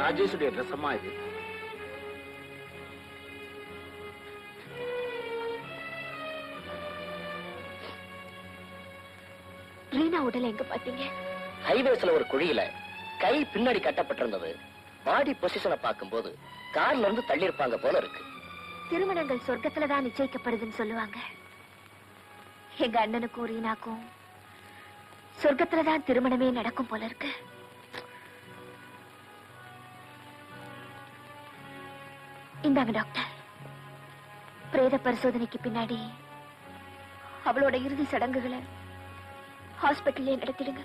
ராஜேஷுடைய dress அம்மா இது. ரீனா உடல எங்க பாத்தீங்க? ஹைவேஸ்ல ஒரு குழியில கை பின்னாடி கட்டப்பட்டிருந்தது. பாடி பொசிஷனை பார்க்கும்போது கார்ல இருந்து தள்ளி இருப்பாங்க போல இருக்கு. திருமணங்கள் சொர்க்கத்துலதான் நிச்சயிக்கப்படுதுன்னு சொல்லுவாங்க. எங்க அண்ணனுக்கும் ரீனாக்கும் சொர்க்கத்துலதான் திருமணமே நடக்கும் போல இருக்கு. இந்தாங்க டாக்டர், பிரேத பரிசோதனைக்கு பின்னாடி அவளோட இறுதி சடங்குகளை ஹாஸ்பிட்டல்லே நடத்திடுங்க.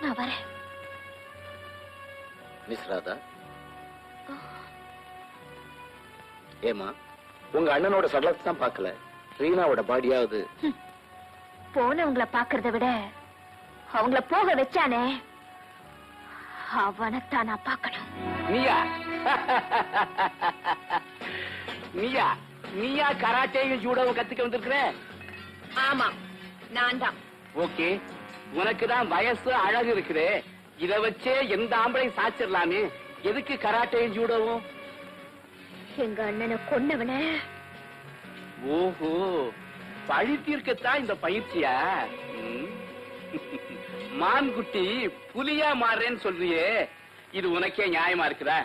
நான் வரேன். மிஸ் ராதா, ஏமா உங்க அண்ணனோட சடலத்தை தான் பார்க்கல, ரீனாவோட பாடியாவது? போனவங்களை பாக்குறத விட அவங்கள போக வச்சானே, அவனைத்தான் நான் பார்க்கணும். நீயா நீயா நீயா கராட்டேயும் ஜூடோவும் கத்துக்க வந்திருக்கிற? ஆமா, நான் தான். ஓகே, உனக்கு தான் வயசு அழகு இருக்குது, இத வச்சே எந்த ஆம்பளையும் சாச்சிடலாமே. எதுக்கு கராட்டேயும் ஜூடோவும்? எங்க அண்ணனை கொன்னவன. ஓஹோ, பழி தீர்க்கத்தான் இந்த பயிற்சியா? மான்குட்டி புலியா மாறுறேன்னு சொல்றியே, இது உனக்கே நியாயமா இருக்குதா?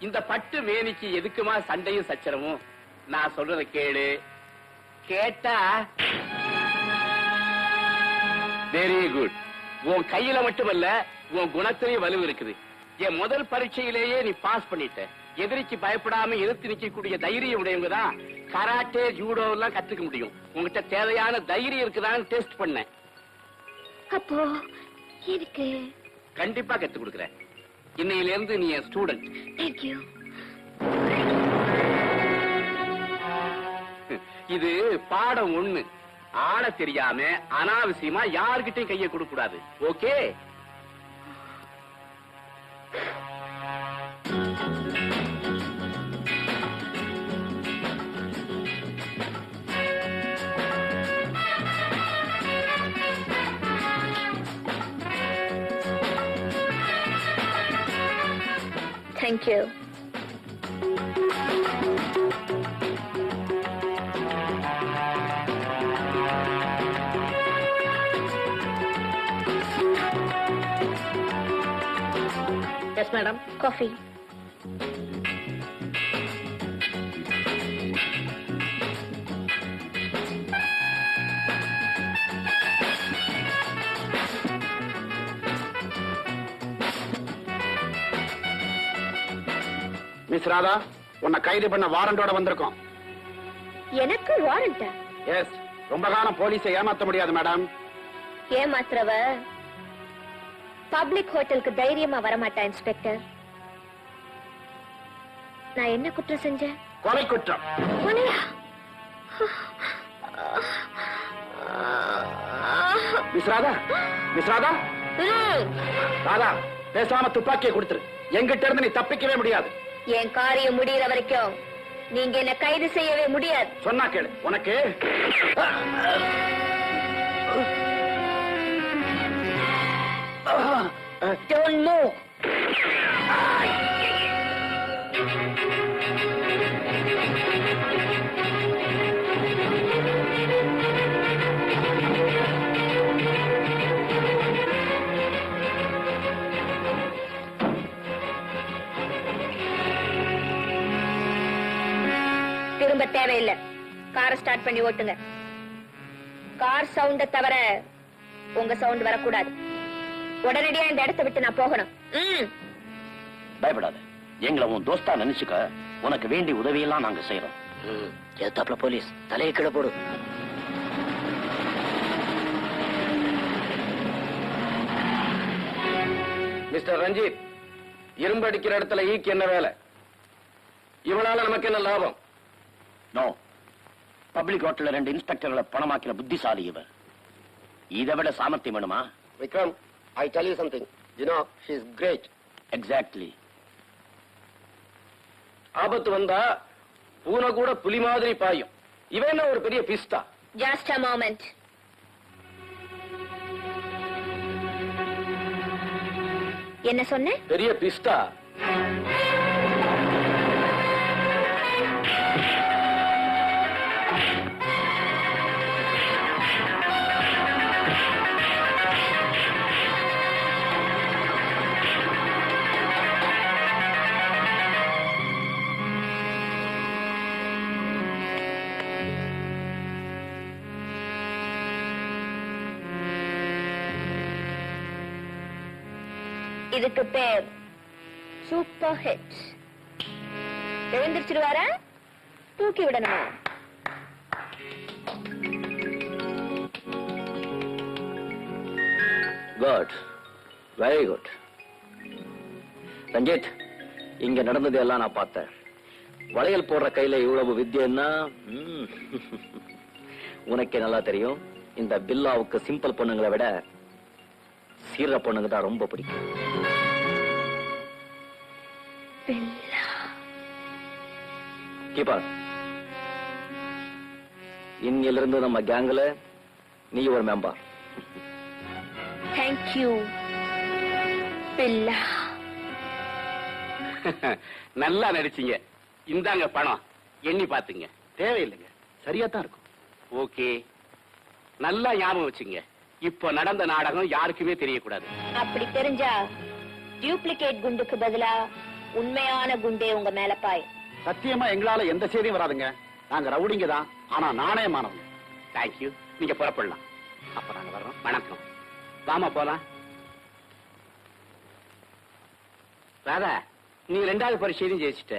இந்த பட்டு வேணிக்கு எதுக்குமா சண்டையும் சச்சரவும்? நான் சொல்றத கேளு, கேட்டா வெரி குட். உன் கையில மட்டுமல்ல, உன் குணத்திலேயே வலு இருக்குது. என் முதல் பரீட்சையிலேயே நீ பாஸ் பண்ணிட்ட. எதிரிக்கு பயப்படாம எதிர்த்து நிக்கக்கூடிய தைரியம் உடையவங்க தான் கராட்டே ஜூடோ எல்லாம் கத்துக்க முடியும். உங்ககிட்ட தேவையான தைரியம் இருக்குதான்னு டெஸ்ட் பண்ணேன். அப்போ எனக்கு கண்டிப்பா கத்து கொடுக்குறேன். இன்னையில இருந்து நீ என் ஸ்டூடெண்ட். தேங்க்யூ. இது பாடம் ஒண்ணு. ஆட தெரியாம அனாவசியமா யாருகிட்டையும் கையை கொடுக்க கூடாது. Okay? Thank you. Yes madam. Coffee. Miss Radha, உன்னை கைது பண்ண வாரண்டோட வந்திருக்கோம். எனக்கு வாரண்டா? எஸ். ரொம்ப காலம் போலீஸை ஏமாத்த முடியாது மேடம். ஏமாத்துறவ பப்ளிக் ஹோட்டலுக்கு தைரியமா வரமாட்டா இன்ஸ்பெக்டர். நான் என்ன குற்றம் செஞ்சேன்? கொலை குற்றம். கொலையா? மிஸ் ராதா, மிஸ் ராதா, ராதா, பேசாம துப்பாக்கியை கொடுத்துரு. எங்கிட்ட இருந்து நீ தப்பிக்கவே முடியாது. என் காரியம் முடிகிற வரைக்கும் நீங்க என்ன கைது செய்யவே முடியாது. சொன்னா கேளு. உனக்கு Don't move. திரும்ப தேவையில்லை. காரை ஸ்டார்ட் பண்ணி ஓட்டுங்க. கார் சவுண்ட தவிர உங்க சவுண்ட் வரக்கூடாது. உடனடியா இந்த இடத்தை விட்டு நான் போகணும். பயப்படாத, எங்களை உன் தோஸ்தா நினைச்சுக்க. உனக்கு வேண்டிய உதவியெல்லாம் நாங்க செய்யறோம். எத்தாப்ல போலீஸ், தலையை கீழே போடு. மிஸ்டர் ரஞ்சித், இரும்பு அடிக்கிற இடத்துல ஈக்கு என்ன வேலை? இவனால நமக்கு என்ன லாபம்? நோ, பப்ளிக் ஹோட்டல்ல 2 இன்ஸ்பெக்டர்களை பணமாக்கிற புத்திசாலி இவன். இதை விட சாமர்த்தியம் வேணுமா? Vikram, I tell you something. You know, she is great. Exactly. ஆபத்து வந்தா பூனை கூட புலி மாதிரி பாயும். இவன் என்ன ஒரு பெரிய பிஸ்தா? Just a moment. என்ன சொன்ன? பெரிய பிஸ்டா. இதுக்கு பேர் சூப்பர் ஹிட். எழுந்திருச்சிருவாரா? தூக்கி விடணுமா? Good, very good. ரஞ்சித், இங்க நடந்தது எல்லாம் நான் பார்த்தேன். வளையல் போடுற கையில இவ்வளவு வித்தியன்னா உனக்கே நல்லா தெரியும். இந்த பில்லாவுக்கு சிம்பிள் பொண்ணுங்களை விட சீர பொண்ணுங்க தான் ரொம்ப பிடிக்கும். கீப்பா, இன்னிலிருந்து நம்ம கேங்ல நீ ஒரு மெம்பர். தேங்க்யூ பில்லா. நல்லா நடிச்சீங்க. இந்தாங்க பணம், எண்ணி பாத்துங்க. தேவையில்லைங்க, சரியா தான் இருக்கும். ஓகே, நல்லா ஞாபகம் வச்சுங்க. இப்போ நடந்த நாடகம் யாருக்குமே தெரியக்கூடாது. அப்படி தெரிஞ்சா டியூப்ளிகேட் குண்டுக்கு பதிலா உண்மையான குண்டே உங்க மேல பாய். சத்தியமா எங்களால எந்த செய்தியும் வராதுங்க. நாங்க ரவுடிங்க தான், ஆனா நாணயமானவங்க. தேங்க்யூ, நீங்க புறப்படலாம். அப்ப நாங்க வர்றோம். வணக்கம். வாமா போலாம். ராதா, நீ 2வது பரீட்சையிலும் ஜெயிச்சிட்ட.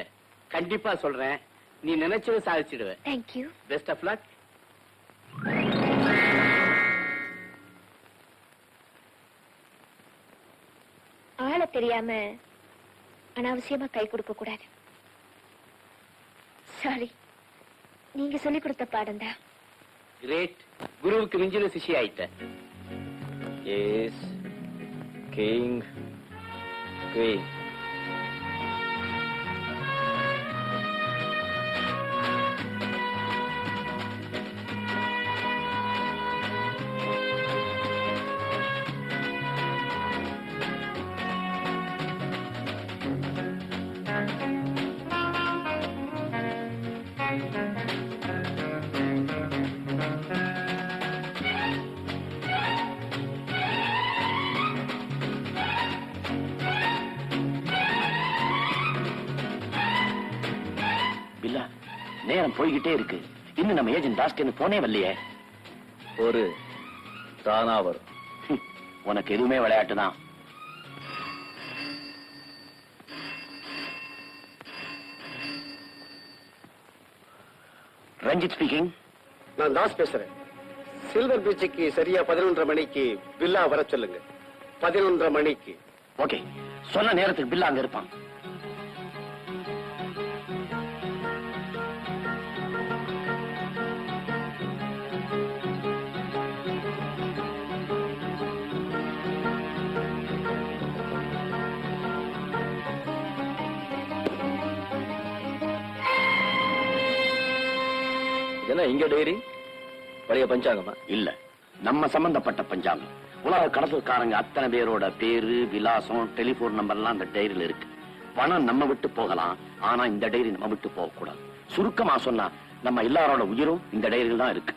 கண்டிப்பா சொல்றேன், நீ நினைச்சதை சாதிச்சிடுவ. தேங்க்யூ. Best of luck. ஆள தெரியாம அனாவசியமா கை கொடுக்க கூடாது. சாரி, நீங்க சொல்லி கொடுத்த பாடம் தான். கிரேட். குருவுக்கு மிஞ்சின சிஷ்ய ஆயிட்ட. Yes king queen. நேரம் போய்கிட்டே இருக்கு. இன்னும் நம்ம ஏஜென்ட் தாஸ்கேன்னு போனே வரலையே. ஒரு தானா வரும். உனக்கு எதுவுமே விளையாட்டு தான். ரஞ்சித் ஸ்பீக்கிங். நான் தாஸ் பேசுறேன். சில்வர் பீச்சுக்கு சரியா 11:30 மணிக்கு பில்லா வர சொல்லுங்க. 11:30 மணிக்கு. ஓகே, சொன்ன நேரத்துக்கு பில்லா அங்க இருப்பான். என்ன இங்க டைரி? பழைய பஞ்சாங்கமா? இல்ல, நம்ம சம்பந்தப்பட்ட பஞ்சாங்கம். உலக கடத்தல்காரங்க அத்தனை பேரோட பேரு, விலாசம், டெலிபோன் நம்பர் எல்லாம் அந்த டைரியில இருக்கு. பணம் நம்ம விட்டு போகலாம், ஆனா இந்த டைரி நம்ம விட்டு போக கூடாது. சுருக்கமா சொன்னா நம்ம எல்லாரோட உயிரும் இந்த டைரியில் தான் இருக்கு.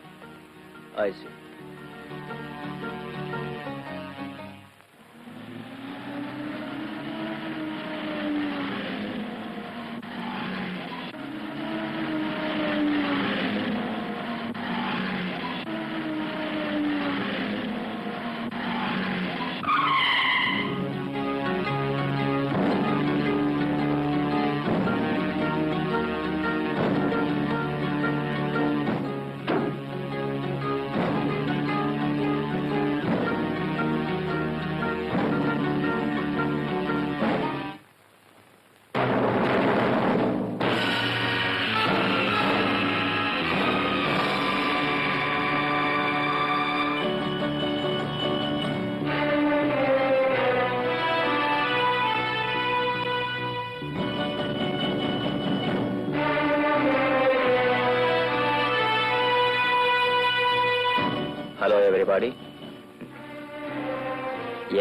Hello everybody.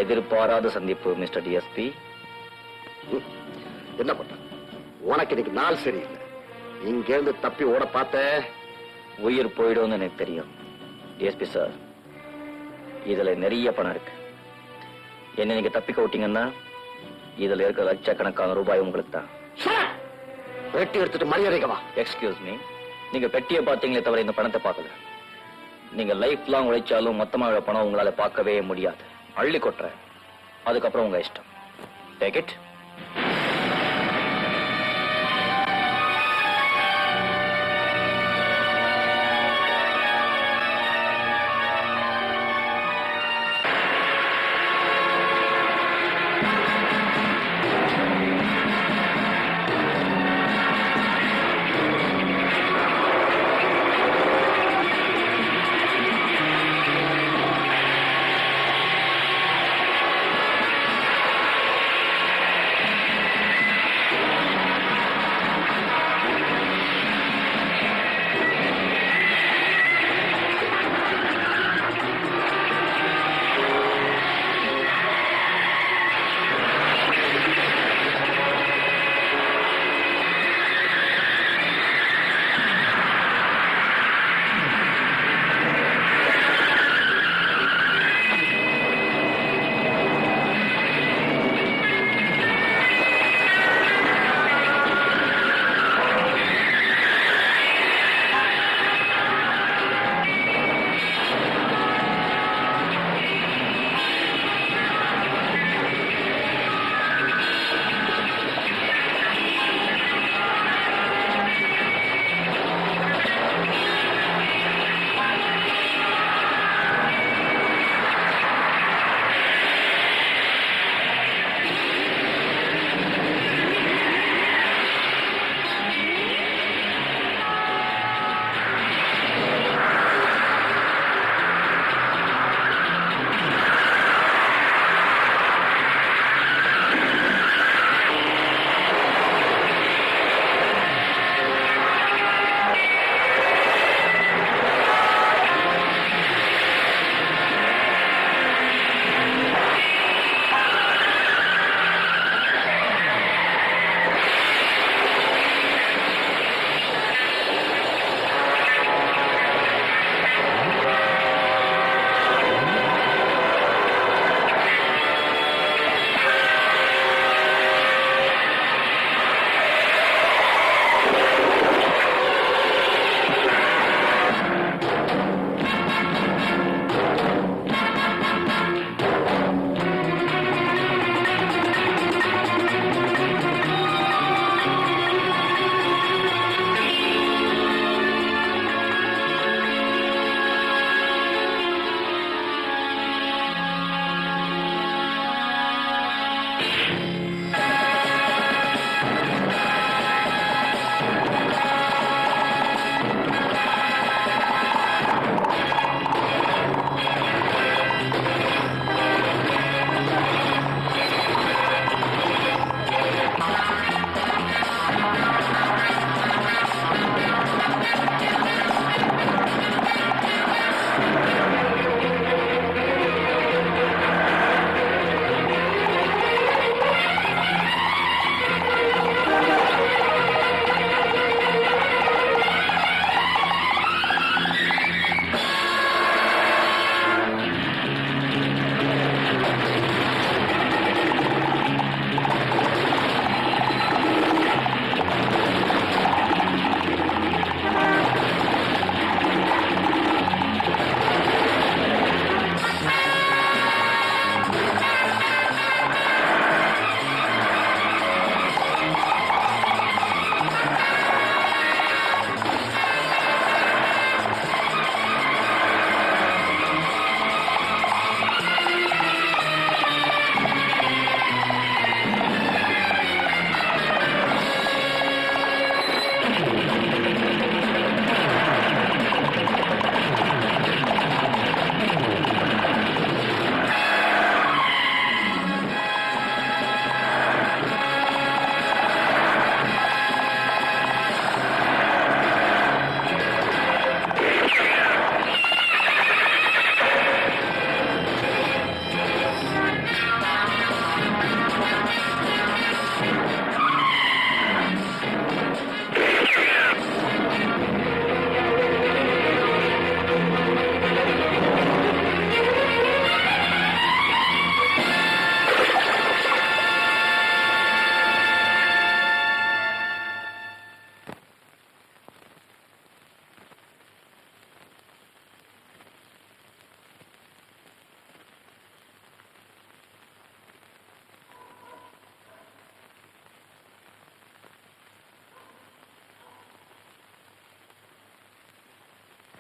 எதிர்பாராத சந்திப்பு மிஸ்டர் டிஎஸ்பி. என்ன பண்ண, உனக்கு இன்னைக்கு நாள் சரியில்லை. இங்க இருந்து தப்பி ஓட பார்த்த உயிர் போயிடும்னு எனக்கு தெரியும். டிஎஸ்பி சார், இதுல நிறைய பணம் இருக்கு. என்ன நீங்க தப்பிக்க விட்டீங்கன்னா இதுல இருக்கிற லட்சக்கணக்கான ரூபாய் உங்களுக்கு தான். வெட்டி எடுத்துட்டு மரியாதைக்கு வா. எக்ஸ்கியூஸ் மீ, நீங்க பெட்டியை பார்த்தீங்களே தவிர இந்த பணத்தை பார்க்கல. நீங்க லைஃப் லாங் உழைச்சாலும் மொத்தமாக பணம் உங்களால பார்க்கவே முடியாது. அள்ளி கொட்டுறேன், அதுக்கப்புறம் உங்க இஷ்டம். Take it.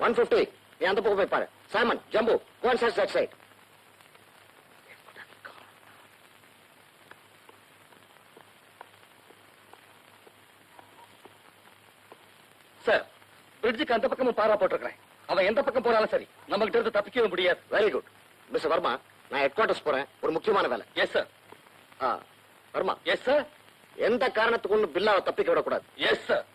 150. நீ அந்த பக்கம் போய் பாரு. Saman, Jambu, go and search that side. Sir, பிரிட்ஜுக்கு அந்த பக்கமும் பாரா போட்டிருக்கிறேன். அவன் எந்த பக்கம் போனாலும் சரி, நம்ம கிட்ட இருந்து தப்பிக்கவே முடியாது. Very good. மிஸ்டர் வர்மா, நான் ஹெட் குவார்டர்ஸ் போறேன். ஒரு முக்கியமான வேலை. Yes sir. Varma, yes sir. எந்த காரணத்துக்கு ஒண்ணு பில்லாவை தப்பிக்க விடக்கூடாது. Yes sir.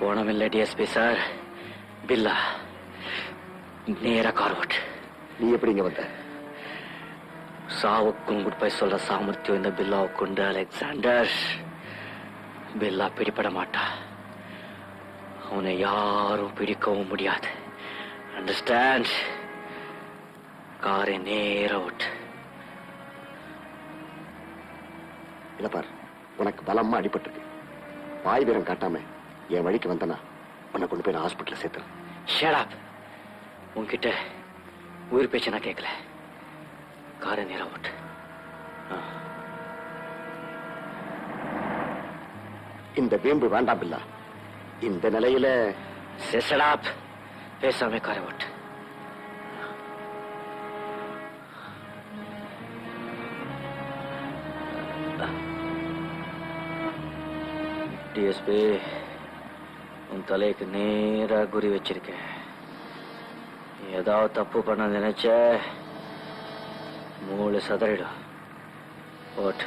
போனமில்லை டிஎஸ்பி சார். பில்லா நேரா கார்வட். நீ எப்படி இங்க வந்த? சாவுக்கும் குட் பை சொல்ற சாமர்த்தியம் இந்த பில்லாவுக்கு உண்டு அலெக்சாண்டர். பில்லா பிடிபட மாட்டா. அவனை யாரும் பிடிக்கவும் முடியாது. அண்டர்ஸ்டாண்ட்? காரை நேரா விட்டு. இத பார், உனக்கு பலமா அடிபட்டிருக்கு. வாய் வீரம் காட்டாம என் வழிக்கு வந்தனா உன்னை கொண்டு போய் நான் ஹாஸ்பிட்டல் சேர்த்துறேன். Shut up. உன்கிட்ட உயிர் பேச்சு நான் கேட்கல. காரை நேரா விட்டு. இந்த வேம்பு வேண்டாம் பில்லா. இந்த நிலையில Shut up. பேசாம காரை விட்டு. டிஎஸ்பி, உன் தலைக்கு நேரா குறி வச்சிருக்கேன். ஏதாவது தப்பு பண்ண நினைச்ச மூளை சதறிடும். ஓட்டு.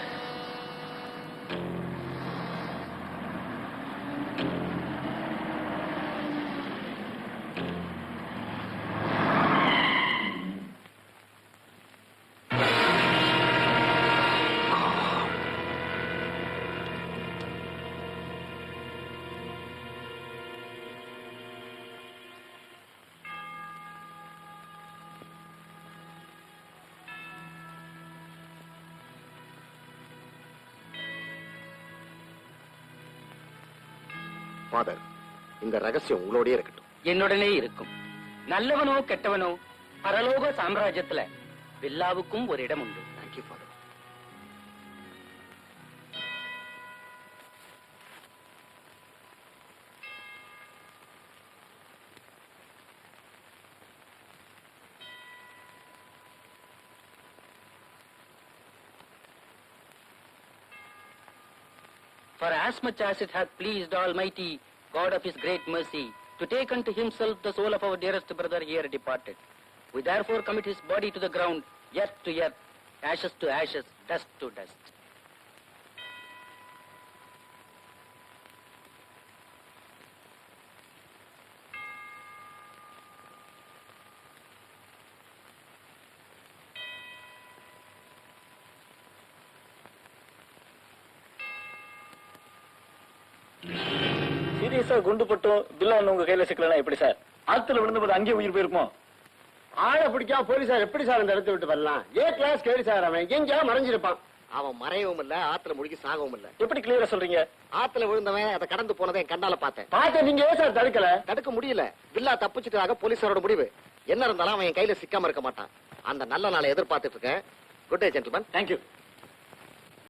ஃபாதர், இந்த ரகசியம் உங்களோடயே இருக்கட்டும். என்னுடனே இருக்கும். நல்லவனோ கெட்டவனோ பரலோக சாம்ராஜ்யத்துல பில்லாவுக்கும் ஒரு இடம் உண்டு. Thank you father. For as much as it hath pleased Almighty God of His great mercy to take unto Himself the soul of our dearest brother here departed, we therefore commit his body to the ground, earth to earth, ashes to ashes, dust to dust. சீரியஸா குண்டு பட்டும் பில்லா உங்க கையில சிக்கலனா எப்படி sir? ஆத்துல விழுந்தபோது அங்கேயே உயிர் போயிருக்குமோ? ஆளை பிடிக்காம போலீசார் எப்படி சார் இந்த இடத்த விட்டு வரலாம்? கிளாஸ் கேடு சார். அவன் எங்கேயா மறைஞ்சிருப்பான். அவன் மறையவும் இல்ல, ஆத்துல முழுகி சாகவும் இல்ல. எப்படி கிளியரா சொல்றீங்க? ஆத்துல விழுந்தவன் அதை கடந்து போனதை என் கண்ணால பார்த்தேன். நீங்க ஏன் சார் தடுக்கல? தடுக்க முடியல. பில்லா தப்பிச்சுட்டாக போலீசாரோட முடிவு. என்ன இருந்தாலும் அவன் என் கையில சிக்காம இருக்க மாட்டான். அந்த நல்ல நாளை எதிர்பார்த்துட்டு இருக்கேன். Good day gentleman. தேங்க்யூ.